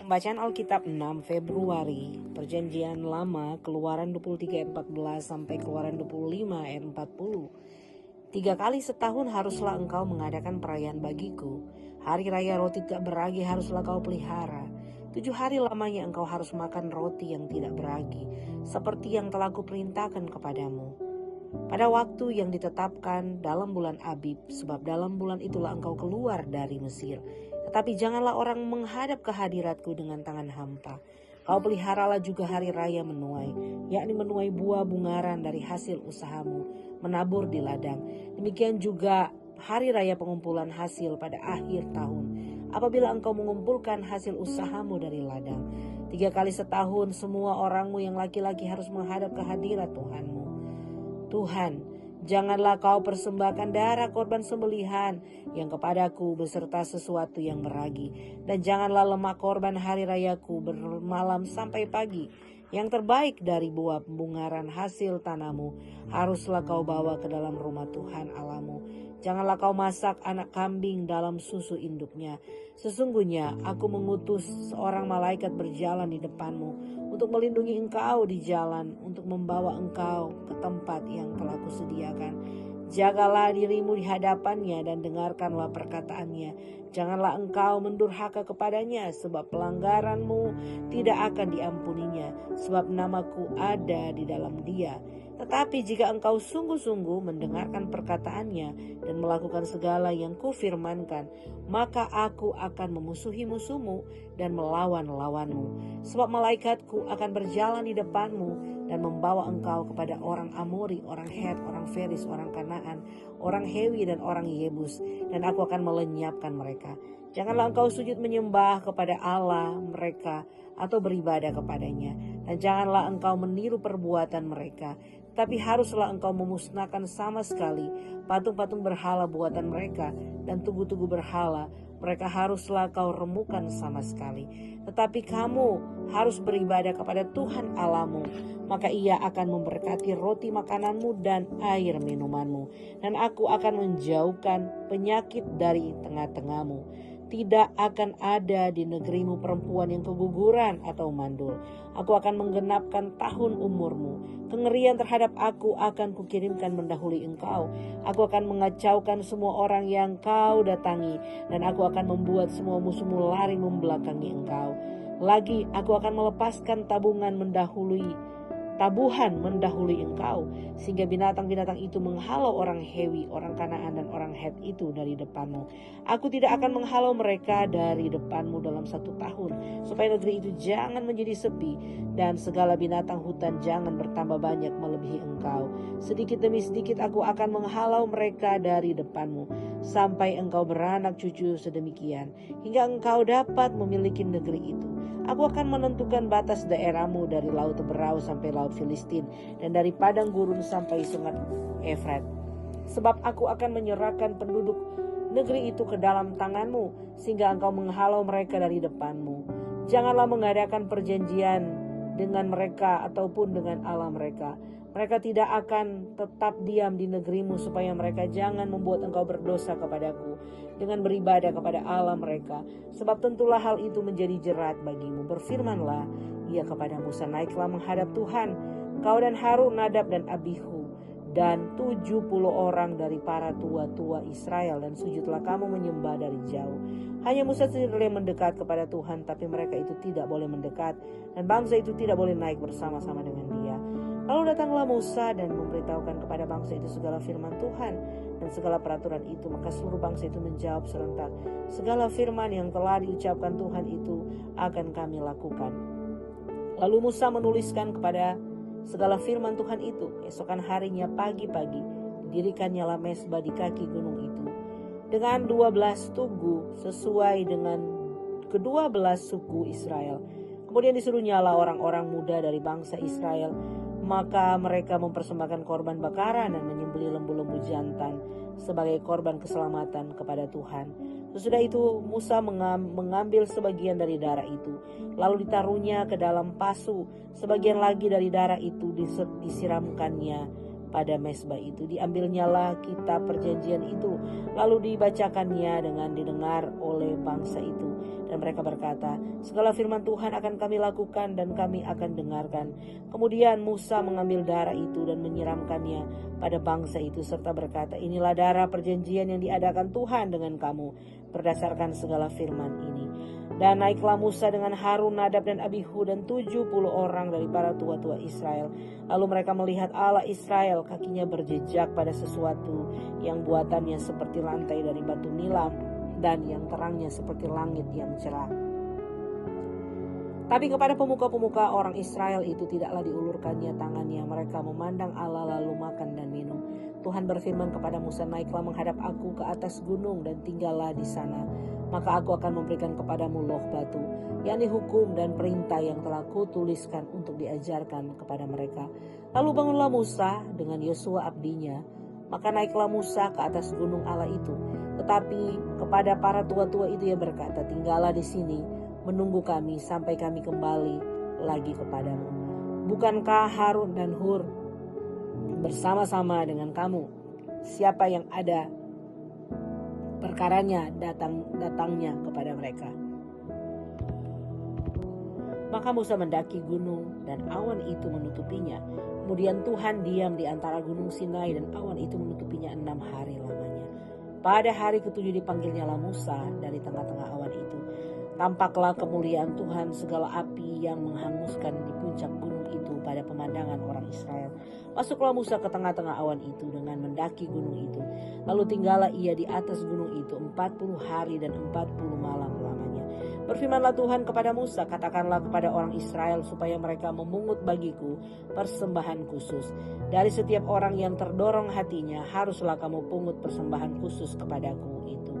Pembacaan Alkitab 6 Februari, Perjanjian Lama, Keluaran 23 ayat 14 sampai Keluaran 25 ayat 40. 3 kali setahun haruslah engkau mengadakan perayaan bagiku. Hari raya roti tidak beragi haruslah kau pelihara. 7 hari lamanya engkau harus makan roti yang tidak beragi, seperti yang telah kuperintahkan kepadamu. Pada waktu yang ditetapkan dalam bulan Abib, sebab dalam bulan itulah engkau keluar dari Mesir. Tetapi janganlah orang menghadap ke hadiratku dengan tangan hampa. Kau peliharalah juga hari raya menuai, yakni menuai buah bungaran dari hasil usahamu, menabur di ladang. Demikian juga hari raya pengumpulan hasil pada akhir tahun, apabila engkau mengumpulkan hasil usahamu dari ladang. 3 kali setahun semua orangmu yang laki-laki harus menghadap ke hadirat Tuhanmu. Tuhan, janganlah kau persembahkan darah korban sembelihan yang kepadaku beserta sesuatu yang beragi. Dan janganlah lemak korban hari rayaku bermalam sampai pagi. Yang terbaik dari buah bungaran hasil tanahmu haruslah kau bawa ke dalam rumah Tuhan Allahmu. Janganlah kau masak anak kambing dalam susu induknya. Sesungguhnya aku mengutus seorang malaikat berjalan di depanmu untuk melindungi engkau di jalan, untuk membawa engkau ke tempat yang telah kusediakan. Jagalah dirimu di hadapannya dan dengarkanlah perkataannya. Janganlah engkau mendurhaka kepadanya, sebab pelanggaranmu tidak akan diampuninya, sebab namaku ada di dalam dia. Tetapi jika engkau sungguh-sungguh mendengarkan perkataannya dan melakukan segala yang kufirmankan, maka aku akan memusuhi musuhmu dan melawan lawanmu. Sebab malaikatku akan berjalan di depanmu dan membawa engkau kepada orang Amori, orang Het, orang Feris, orang Kanaan, orang Hewi dan orang Yebus, dan aku akan melenyapkan mereka. Janganlah engkau sujud menyembah kepada Allah mereka atau beribadah kepadanya, dan janganlah engkau meniru perbuatan mereka. Tapi haruslah engkau memusnahkan sama sekali patung-patung berhala buatan mereka dan tugu-tugu berhala. Mereka haruslah kau remukan sama sekali. Tetapi kamu harus beribadah kepada Tuhan Allahmu, maka ia akan memberkati roti makananmu dan air minumanmu. Dan aku akan menjauhkan penyakit dari tengah-tengahmu. Tidak akan ada di negerimu perempuan yang keguguran atau mandul. Aku akan menggenapkan tahun umurmu. Kengerian terhadap aku akan kukirimkan mendahului engkau. Aku akan mengacaukan semua orang yang kau datangi, dan aku akan membuat semua musuhmu lari membelakangi engkau. Lagi aku akan melepaskan tabuhan mendahului engkau, sehingga binatang-binatang itu menghalau orang Hewi, orang Kanaan dan orang Het itu dari depanmu. Aku tidak akan menghalau mereka dari depanmu dalam 1 tahun, supaya negeri itu jangan menjadi sepi, dan segala binatang hutan jangan bertambah banyak melebihi engkau. Sedikit demi sedikit aku akan menghalau mereka dari depanmu, sampai engkau beranak cucu sedemikian, hingga engkau dapat memiliki negeri itu. Aku akan menentukan batas daerahmu dari laut Teberau sampai laut Filistin, dan dari padang gurun sampai sungai Efrat. Sebab aku akan menyerahkan penduduk negeri itu ke dalam tanganmu, sehingga engkau menghalau mereka dari depanmu. Janganlah mengadakan perjanjian dengan mereka ataupun dengan Allah mereka. Mereka tidak akan tetap diam di negerimu, supaya mereka jangan membuat engkau berdosa kepadaku dengan beribadah kepada Allah mereka. Sebab tentulah hal itu menjadi jerat bagimu. Berfirmanlah ia kepada Musa, naiklah menghadap Tuhan, kau dan Harun, Nadab dan Abihu, dan 70 orang dari para tua-tua Israel, dan sujudlah kamu menyembah dari jauh. Hanya Musa sendiri mendekat kepada Tuhan, tapi mereka itu tidak boleh mendekat, dan bangsa itu tidak boleh naik bersama-sama dengan dia. Lalu datanglah Musa dan memberitahukan kepada bangsa itu segala firman Tuhan dan segala peraturan itu. Maka seluruh bangsa itu menjawab serentak, segala firman yang telah diucapkan Tuhan itu akan kami lakukan. Lalu Musa menuliskan kepada segala firman Tuhan itu. Esokan harinya pagi-pagi didirikannya mezbah di kaki gunung itu dengan 12 tugu sesuai dengan ke-12 suku Israel. Kemudian disuruhnyalah orang-orang muda dari bangsa Israel. Maka mereka mempersembahkan korban bakaran dan menyembelih lembu-lembu jantan sebagai korban keselamatan kepada Tuhan. Sesudah itu Musa mengambil sebagian dari darah itu, lalu ditaruhnya ke dalam pasu. Sebagian lagi dari darah itu disiramkannya pada mezbah itu. Diambilnyalah kitab perjanjian itu, lalu dibacakannya dengan didengar oleh bangsa itu. Dan mereka berkata, segala firman Tuhan akan kami lakukan dan kami akan dengarkan. Kemudian Musa mengambil darah itu dan menyiramkannya pada bangsa itu serta berkata, inilah darah perjanjian yang diadakan Tuhan dengan kamu berdasarkan segala firman ini. Dan naiklah Musa dengan Harun, Nadab dan Abihu dan 70 orang dari para tua-tua Israel. Lalu mereka melihat Allah Israel, kakinya berjejak pada sesuatu yang buatannya seperti lantai dari batu nilam dan yang terangnya seperti langit yang cerah. Tapi kepada pemuka-pemuka orang Israel itu tidaklah diulurkannya tangannya. Mereka memandang Allah lalu makan dan minum. Tuhan berfirman kepada Musa, naiklah menghadap aku ke atas gunung dan tinggallah di sana. Maka aku akan memberikan kepadamu loh batu, yakni hukum dan perintah yang telah kutuliskan untuk diajarkan kepada mereka. Lalu bangunlah Musa dengan Yosua abdinya. Maka naiklah Musa ke atas gunung Allah itu. Tetapi kepada para tua-tua itu ia berkata, tinggallah di sini, menunggu kami sampai kami kembali lagi kepadamu. Bukankah Harun dan Hur bersama-sama dengan kamu? Siapa yang ada perkaranya datangnya kepada mereka. Maka Musa mendaki gunung dan awan itu menutupinya. Kemudian Tuhan diam di antara gunung Sinai dan awan itu menutupinya 6 hari lamanya. Pada hari ke-7 dipanggilnyalah Musa dari tengah-tengah awan itu. Tampaklah kemuliaan Tuhan, segala api yang menghanguskan di puncak gunung itu pada pemandangan orang Israel. Masuklah Musa ke tengah-tengah awan itu dengan mendaki gunung itu. Lalu tinggallah ia di atas gunung itu 40 hari dan 40 malam lamanya. Berfirmanlah Tuhan kepada Musa, katakanlah kepada orang Israel supaya mereka memungut bagiku persembahan khusus. Dari setiap orang yang terdorong hatinya haruslah kamu pungut persembahan khusus kepadaku itu.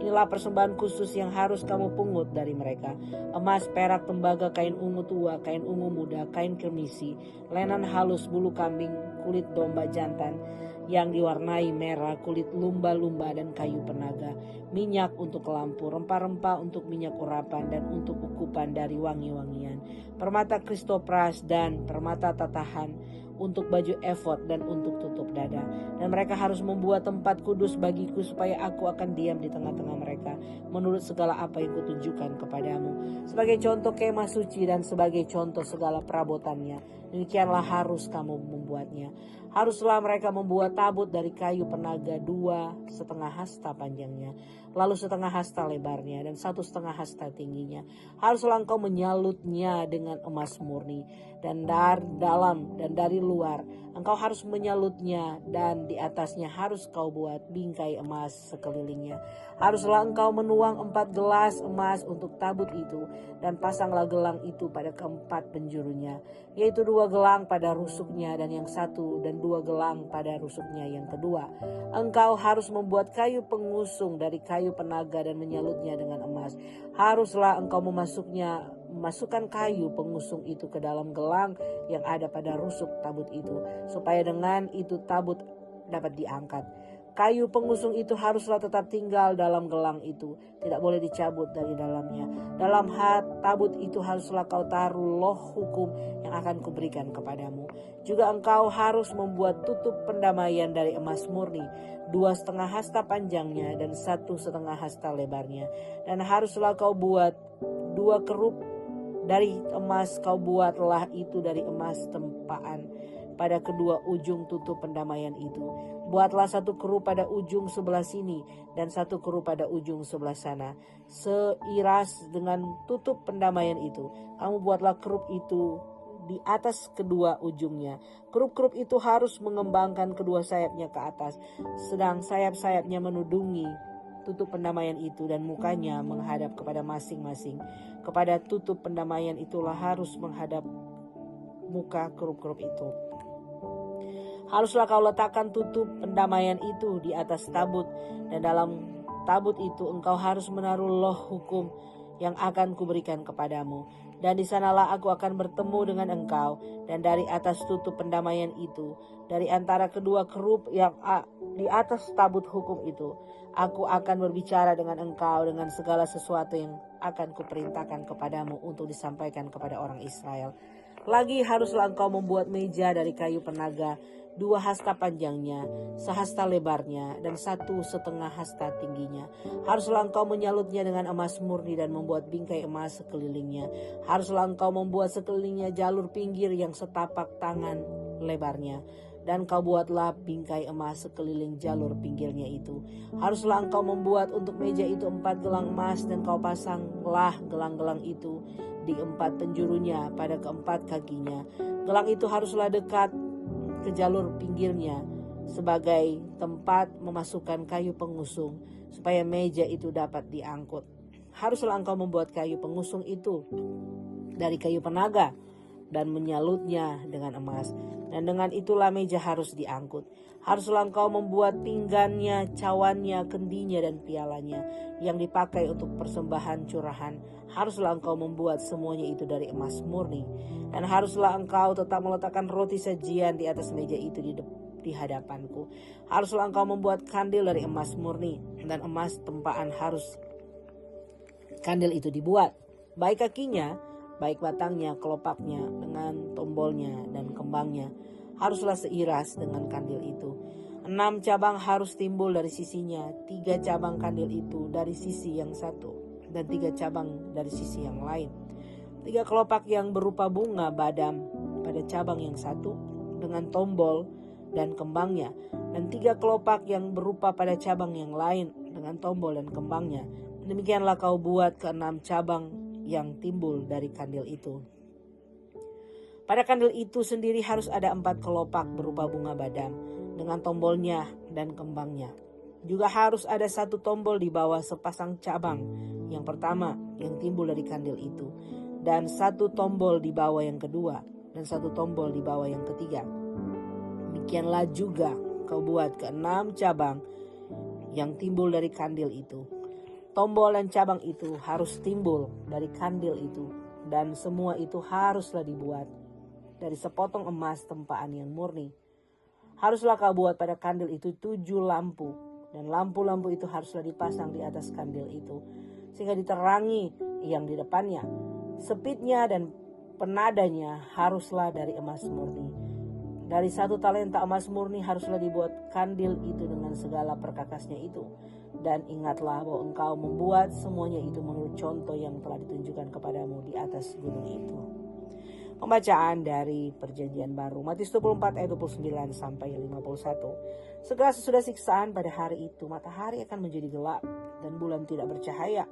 Inilah persembahan khusus yang harus kamu pungut dari mereka. Emas, perak, tembaga, kain ungu tua, kain ungu muda, kain kemisi, lenan halus, bulu kambing, kulit domba jantan yang diwarnai merah, kulit lumba-lumba dan kayu penaga, minyak untuk lampu, rempah-rempah untuk minyak urapan dan untuk ukupan dari wangi-wangian, permata kristopras dan permata tatahan, untuk baju efod dan untuk tutup dada. Dan mereka harus membuat tempat kudus bagiku supaya aku akan diam di tengah-tengah mereka menurut segala apa yang kutunjukkan kepadamu, sebagai contoh kemah suci dan sebagai contoh segala perabotannya. Demikianlah harus kamu membuatnya. Haruslah mereka membuat tabut dari kayu penaga 2,5 hasta panjangnya, lalu 1/2 hasta lebarnya dan 1,5 hasta tingginya. Haruslah engkau menyalutnya dengan emas murni, dan dari dalam dan dari luar engkau harus menyalutnya, dan di atasnya harus kau buat bingkai emas sekelilingnya. Haruslah engkau menuang 4 gelas emas untuk tabut itu, dan pasanglah gelang itu pada keempat penjurunya, yaitu 2 gelang pada rusuknya dan yang satu, dan 2 gelang pada rusuknya yang kedua. Engkau harus membuat kayu pengusung dari kayu penaga dan menyalutnya dengan emas. Haruslah engkau memasukkan kayu pengusung itu ke dalam gelang yang ada pada rusuk tabut itu, supaya dengan itu tabut dapat diangkat. Kayu pengusung itu haruslah tetap tinggal dalam gelang itu, tidak boleh dicabut dari dalamnya. Dalam tabut itu haruslah kau taruh loh hukum yang akan kuberikan kepadamu. Juga engkau harus membuat tutup pendamaian dari emas murni, 2,5 hasta panjangnya dan 1,5 hasta lebarnya. Dan haruslah kau buat 2 kerup dari emas, kau buatlah itu dari emas tempaan pada kedua ujung tutup pendamaian itu. Buatlah 1 kerup pada ujung sebelah sini dan 1 kerup pada ujung sebelah sana, seiras dengan tutup pendamaian itu. Kamu buatlah kerup itu di atas kedua ujungnya. Kerup-kerup itu harus mengembangkan kedua sayapnya ke atas, sedang sayap-sayapnya menudungi tutup pendamaian itu, dan mukanya menghadap kepada masing-masing. Kepada tutup pendamaian itulah harus menghadap muka kerup-kerup itu. Haruslah kau letakkan tutup pendamaian itu di atas tabut, dan dalam tabut itu engkau harus menaruh loh hukum yang akan kuberikan kepadamu. Dan di sanalah aku akan bertemu dengan engkau, dan dari atas tutup pendamaian itu, dari antara kedua kerup yang di atas tabut hukum itu, aku akan berbicara dengan engkau dengan segala sesuatu yang akan kuperintahkan kepadamu untuk disampaikan kepada orang Israel. Lagi haruslah engkau membuat meja dari kayu penaga 2 hasta panjangnya, sehasta lebarnya, dan 1,5 hasta tingginya. Haruslah engkau menyalutnya dengan emas murni dan membuat bingkai emas sekelilingnya. Haruslah engkau membuat sekelilingnya jalur pinggir yang setapak tangan lebarnya. Dan kau buatlah bingkai emas sekeliling jalur pinggirnya itu. Haruslah engkau membuat untuk meja itu 4 gelang emas, dan kau pasanglah gelang-gelang itu di 4 penjurunya pada keempat kakinya. Gelang itu haruslah dekat ke jalur pinggirnya sebagai tempat memasukkan kayu pengusung, supaya meja itu dapat diangkut. Haruslah engkau membuat kayu pengusung itu dari kayu penaga dan menyalutnya dengan emas. Dan dengan itulah meja harus diangkut. Haruslah engkau membuat pinggannya, cawannya, kendinya, dan pialanya yang dipakai untuk persembahan curahan. Haruslah engkau membuat semuanya itu dari emas murni. Dan haruslah engkau tetap meletakkan roti sajian di atas meja itu di hadapanku. Haruslah engkau membuat kandil dari emas murni, dan emas tempaan harus kandil itu dibuat. Baik kakinya, baik batangnya, kelopaknya, dengan tombolnya dan kembangnya, haruslah seiras dengan kandil itu. 6 cabang harus timbul dari sisinya, 3 cabang kandil itu dari sisi yang satu, dan 3 cabang dari sisi yang lain. 3 kelopak yang berupa bunga badam pada cabang yang satu, dengan tombol dan kembangnya, dan 3 kelopak yang berupa pada cabang yang lain, dengan tombol dan kembangnya. Demikianlah kau buat ke-6 cabang yang timbul dari kandil itu. Pada kandil itu sendiri harus ada 4 kelopak berupa bunga badam dengan tombolnya dan kembangnya. Juga harus ada 1 tombol di bawah sepasang cabang yang pertama yang timbul dari kandil itu, dan 1 tombol di bawah yang kedua, dan 1 tombol di bawah yang ketiga. Demikianlah juga kau buat ke-6 cabang yang timbul dari kandil itu. Tombol dan cabang itu harus timbul dari kandil itu, dan semua itu haruslah dibuat dari sepotong emas tempaan yang murni. Haruslah kau buat pada kandil itu 7 lampu, dan lampu-lampu itu haruslah dipasang di atas kandil itu, sehingga diterangi yang di depannya. Sepitnya dan penadanya haruslah dari emas murni. Dari 1 talenta emas murni haruslah dibuat kandil itu dengan segala perkakasnya itu. Dan ingatlah bahwa engkau membuat semuanya itu menurut contoh yang telah ditunjukkan kepadamu di atas gunung itu. Pembacaan dari Perjanjian Baru, Matius 24 ayat 29 sampai 51. Segera sesudah siksaan pada hari itu, matahari akan menjadi gelap dan bulan tidak bercahaya,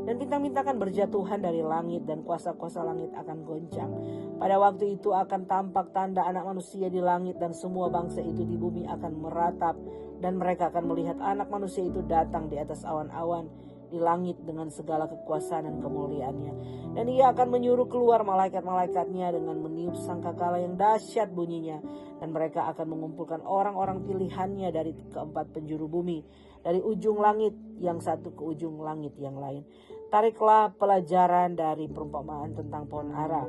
dan bintang-bintang akan berjatuhan dari langit, dan kuasa-kuasa langit akan goncang. Pada waktu itu akan tampak tanda Anak Manusia di langit, dan semua bangsa itu di bumi akan meratap, dan mereka akan melihat Anak Manusia itu datang di atas awan-awan di langit dengan segala kekuasaan dan kemuliaannya. Dan ia akan menyuruh keluar malaikat-malaikatnya dengan meniup sangkakala yang dahsyat bunyinya, dan mereka akan mengumpulkan orang-orang pilihannya dari keempat penjuru bumi, dari ujung langit yang satu ke ujung langit yang lain. Tariklah pelajaran dari perumpamaan tentang pohon ara.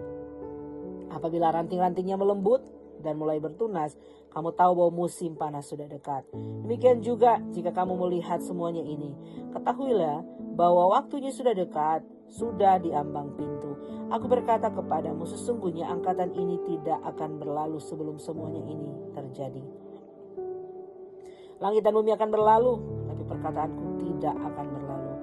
Apabila ranting-rantingnya melembut dan mulai bertunas, kamu tahu bahwa musim panas sudah dekat. Demikian juga jika kamu melihat semuanya ini, ketahuilah bahwa waktunya sudah dekat, sudah di ambang pintu. Aku berkata kepadamu, sesungguhnya angkatan ini tidak akan berlalu sebelum semuanya ini terjadi. Langit dan bumi akan berlalu, tapi perkataanku tidak akan berlalu.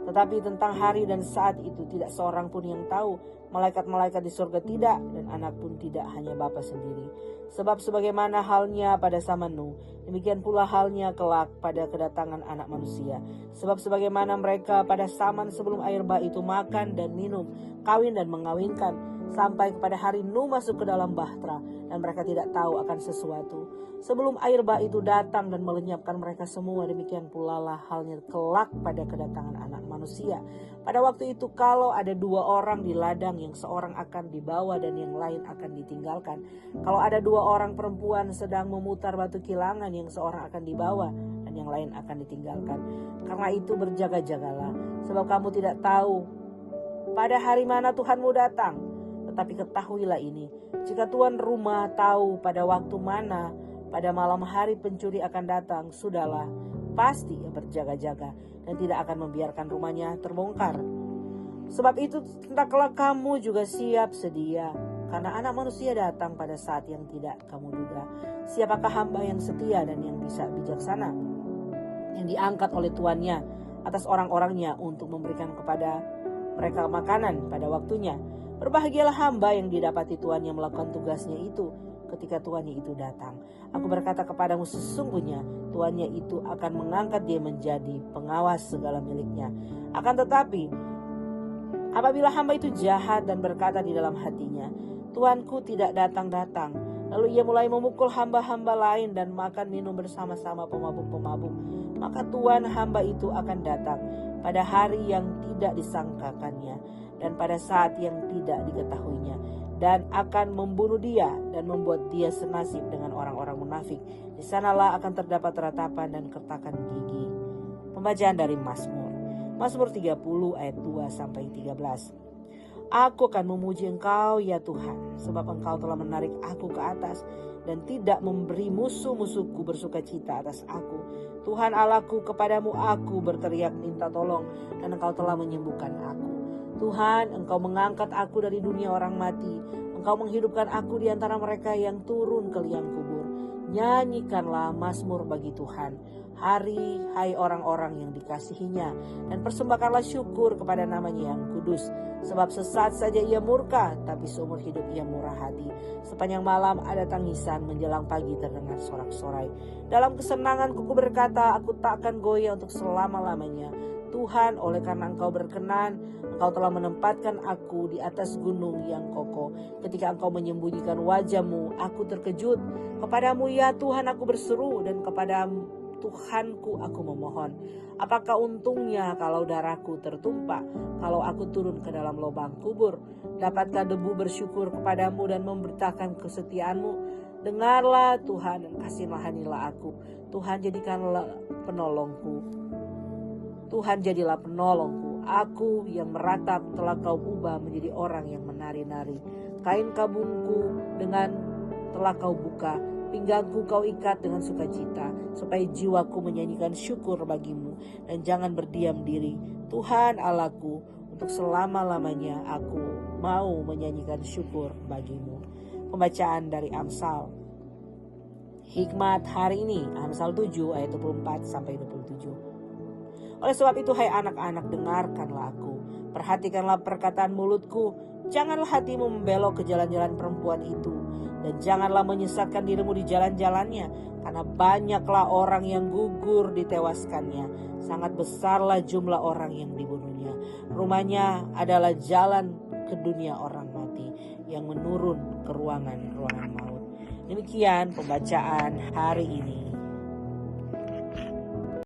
Tetapi tentang hari dan saat itu tidak seorang pun yang tahu, malaikat-malaikat di surga tidak, dan anak pun tidak, hanya Bapa sendiri. Sebab sebagaimana halnya pada zaman Nuh, demikian pula halnya kelak pada kedatangan Anak Manusia. Sebab sebagaimana mereka pada zaman sebelum air bah itu makan dan minum, kawin dan mengawinkan, sampai kepada hari Nuh masuk ke dalam bahtera, dan mereka tidak tahu akan sesuatu. Sebelum air bah itu datang dan melenyapkan mereka semua, demikian pula lah halnya kelak pada kedatangan Anak Manusia. Pada waktu itu kalau ada 2 orang di ladang, yang seorang akan dibawa dan yang lain akan ditinggalkan. Kalau ada 2 orang perempuan sedang memutar batu kilangan, yang seorang akan dibawa dan yang lain akan ditinggalkan. Karena itu berjaga-jagalah, sebab kamu tidak tahu pada hari mana Tuhanmu datang. Tetapi ketahuilah ini, jika tuan rumah tahu pada waktu mana pada malam hari pencuri akan datang, sudahlah, pasti ia berjaga-jaga dan tidak akan membiarkan rumahnya terbongkar. Sebab itu hendaklah kamu juga siap sedia, karena Anak Manusia datang pada saat yang tidak kamu duga. Siapakah hamba yang setia dan yang bisa bijaksana, yang diangkat oleh tuannya atas orang-orangnya untuk memberikan kepada mereka makanan pada waktunya? Berbahagialah hamba yang didapati tuannya melakukan tugasnya itu ketika tuannya itu datang. Aku berkata kepadamu, sesungguhnya tuannya itu akan mengangkat dia menjadi pengawas segala miliknya. Akan tetapi apabila hamba itu jahat dan berkata di dalam hatinya, Tuanku tidak datang-datang, lalu ia mulai memukul hamba-hamba lain dan makan minum bersama-sama pemabuk-pemabuk, maka tuan hamba itu akan datang pada hari yang tidak disangkakannya dan pada saat yang tidak diketahuinya, dan akan membunuh dia dan membuat dia senasib dengan orang-orang munafik. Di sanalah akan terdapat ratapan dan kertakan gigi. Pembacaan dari Mazmur 30 ayat 2 sampai 13. Aku akan memuji Engkau ya Tuhan, sebab Engkau telah menarik aku ke atas dan tidak memberi musuh-musuhku bersuka cita atas aku. Tuhan Allahku, kepadamu aku berteriak minta tolong, dan Engkau telah menyembuhkan aku. Tuhan, Engkau mengangkat aku dari dunia orang mati. Engkau menghidupkan aku di antara mereka yang turun ke liang kubur. Nyanyikanlah mazmur bagi Tuhan, hai orang-orang yang dikasihinya, dan persembahkanlah syukur kepada namanya yang kudus. Sebab sesaat saja ia murka, tapi seumur hidup ia murah hati. Sepanjang malam ada tangisan, menjelang pagi terdengar sorak-sorai. Dalam kesenanganku berkata, aku tak akan goyah untuk selama-lamanya. Tuhan, oleh karena Engkau berkenan, Engkau telah menempatkan aku di atas gunung yang kokoh. Ketika Engkau menyembunyikan wajah-Mu, aku terkejut. Kepadamu ya Tuhan aku berseru, dan kepada Tuhanku aku memohon. Apakah untungnya kalau darahku tertumpah, kalau aku turun ke dalam lubang kubur? Dapatkah debu bersyukur kepadamu dan memberitakan kesetiaanmu? Dengarlah Tuhan dan kasihanilah aku. Tuhan jadikanlah penolongku. Tuhan jadilah penolongku. Aku yang meratap telah Kau ubah menjadi orang yang menari-nari. Kain kabungku dengan telah Kau buka, pinggangku Kau ikat dengan sukacita, supaya jiwaku menyanyikan syukur bagimu dan jangan berdiam diri. Tuhan Allahku, untuk selama-lamanya aku mau menyanyikan syukur bagimu. Pembacaan dari Amsal. Hikmat hari ini, Amsal 7 ayat 24 sampai 27. Oleh sebab itu, hai anak-anak, dengarkanlah aku, perhatikanlah perkataan mulutku. Janganlah hatimu membelok ke jalan-jalan perempuan itu, dan janganlah menyesatkan dirimu di jalan-jalannya, karena banyaklah orang yang gugur ditewaskannya, sangat besarlah jumlah orang yang dibunuhnya. Rumahnya adalah jalan ke dunia orang mati, yang menurun ke ruangan maut. Demikian pembacaan hari ini.